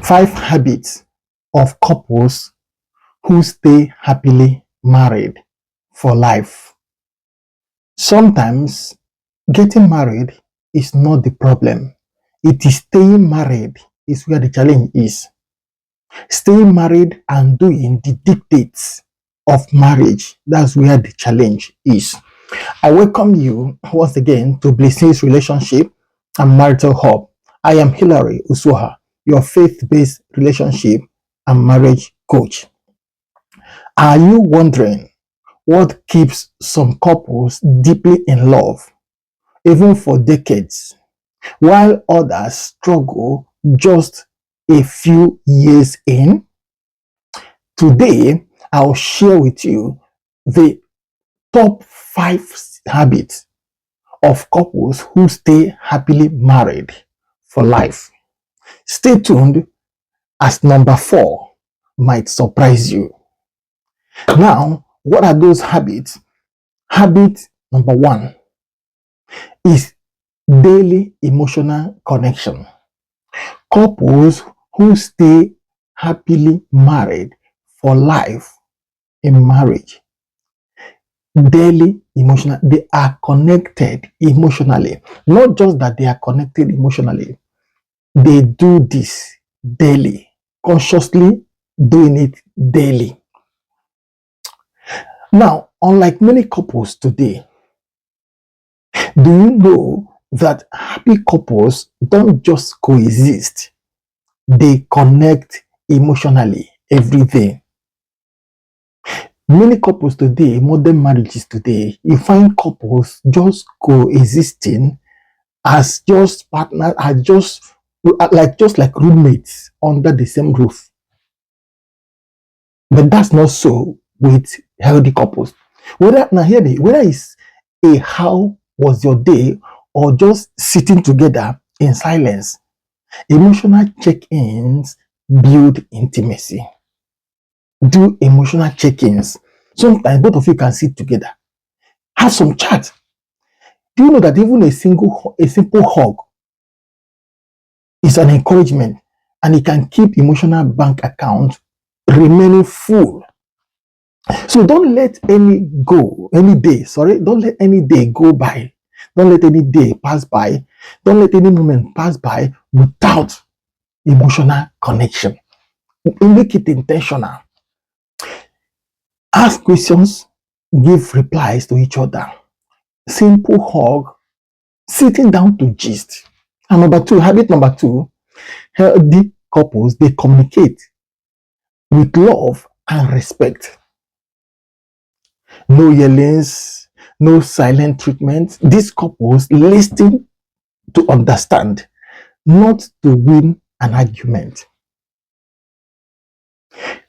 5 habits of couples who stay happily married for life. Sometimes getting married is not the problem. It is staying married is where the challenge is. Staying married and doing the dictates of marriage, that's where the challenge is. I welcome you once again to BlissHills Relationship and Marital Hub. I am Hilary Usoha, your faith-based relationship and marriage coach. Are you wondering what keeps some couples deeply in love, even for decades, while others struggle just a few years in? Today, I'll share with you the top 5 habits of couples who stay happily married for life. Stay tuned, as number 4 might surprise you. Now, what are those habits? Habit number 1 is daily emotional connection. Couples who stay happily married for life in marriage, daily emotional, they are connected emotionally. Not just that they are connected emotionally, they do this daily, consciously doing it daily. Now, unlike many couples today, do you know that happy couples don't just coexist, they connect emotionally every day. Many couples today, modern marriages today, you find couples just coexisting as just partners, as just like roommates under the same roof. But that's not so with healthy couples. Whether it's a how was your day or just sitting together in silence, emotional check-ins build intimacy. Do emotional check-ins. Sometimes both of you can sit together, have some chat. Do you know that even a simple hug is an encouragement, and it can keep emotional bank account remaining full? So don't let any day go by. Don't let any day pass by. Don't let any moment pass by without emotional connection. Make it intentional. Ask questions, give replies to each other. Simple hug, sitting down to gist. And habit number 2, healthy couples, they communicate with love and respect. No yellings, no silent treatment. These couples listen to understand, not to win an argument.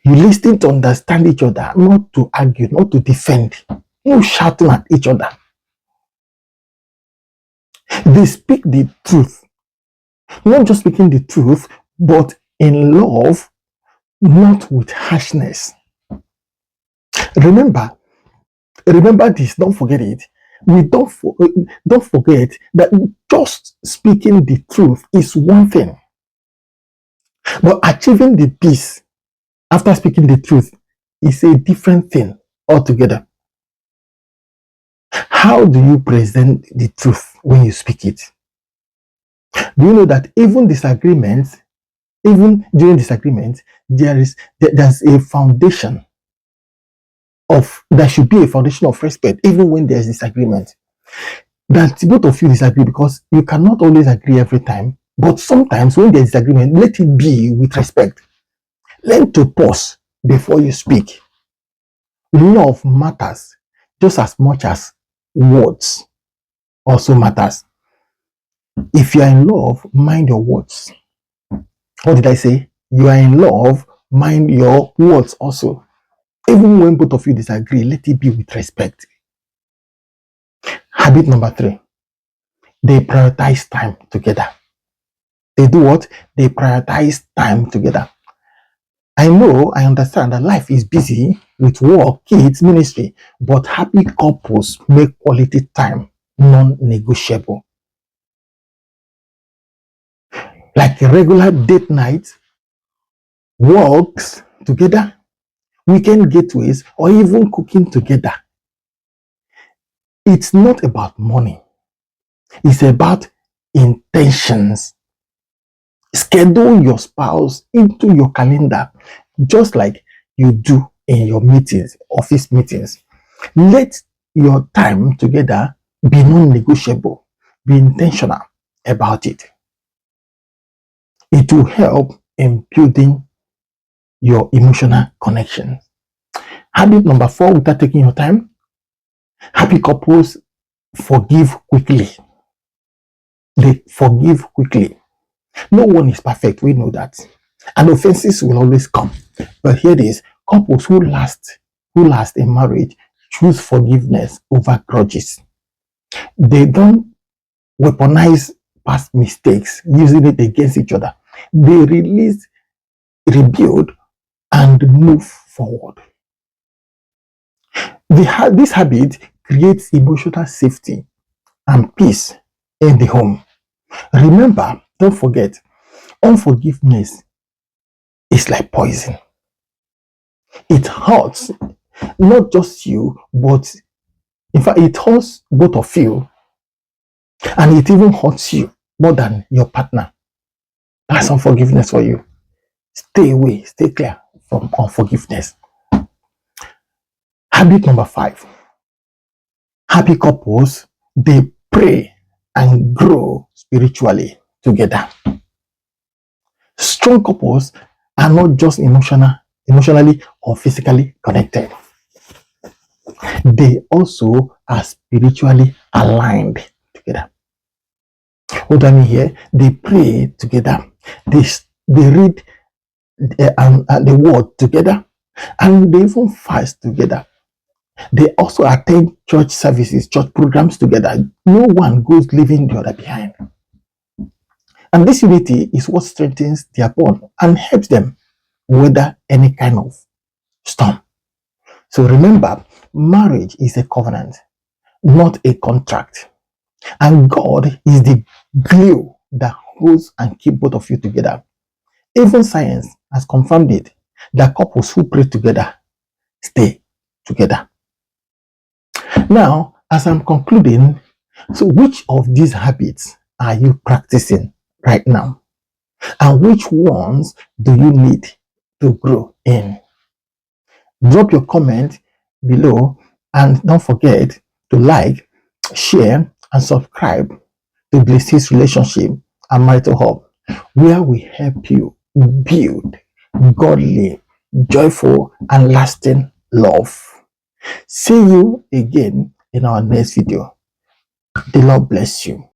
You listen to understand each other, not to argue, not to defend. No shouting at each other. They speak the truth. Not just speaking the truth, but in love, not with harshness. Remember this, don't forget it. Don't forget that just speaking the truth is one thing, but achieving the peace after speaking the truth is a different thing altogether. How do you present the truth when you speak it? Do you know that even during disagreements, there's a foundation there should be a foundation of respect, even when there's disagreement. That both of you disagree, because you cannot always agree every time. But sometimes when there's disagreement, let it be with respect. Learn to pause before you speak. Love matters just as much as words also matters. If you are in love, mind your words. What did I say? You are in love, mind your words also. Even when both of you disagree, let it be with respect. Habit number 3, they prioritize time together. They do what? They prioritize time together. I understand that life is busy with work, kids, ministry, but happy couples make quality time non-negotiable. Like a regular date night, walks together, weekend getaways, or even cooking together. It's not about money. It's about intentions. Schedule your spouse into your calendar, just like you do in your meetings, office meetings. Let your time together be non-negotiable. Be intentional about it. It will help in building your emotional connection. Habit number 4, without taking your time, happy couples forgive quickly. They forgive quickly. No one is perfect, we know that. And offenses will always come. But here it is, couples who last in marriage choose forgiveness over grudges. They don't weaponize past mistakes, using it against each other. They release, rebuild, and move forward. This habit creates emotional safety and peace in the home. Remember, don't forget, unforgiveness is like poison. It hurts not just you, but in fact, it hurts both of you, and it even hurts you more than your partner. That's unforgiveness for you. Stay away, stay clear from unforgiveness. Habit number 5. Happy couples, they pray and grow spiritually together. Strong couples are not just emotionally or physically connected. They also are spiritually aligned together. What do I mean here? They pray together. They read the word together, and they even fast together. They also attend church services, church programs together. No one goes leaving the other behind. And this unity is what strengthens their bond and helps them weather any kind of storm. So remember, marriage is a covenant, not a contract. And God is the glue that holds and keeps both of you together. Even science has confirmed it that couples who pray together stay together. Now, as I'm concluding, so which of these habits are you practicing right now? And which ones do you need to grow in? Drop your comment below, and don't forget to like, share, and subscribe to BlissHills Relationship and Marital Hub, where we help you build godly, joyful, and lasting love. See you again in our next video. The Lord bless you.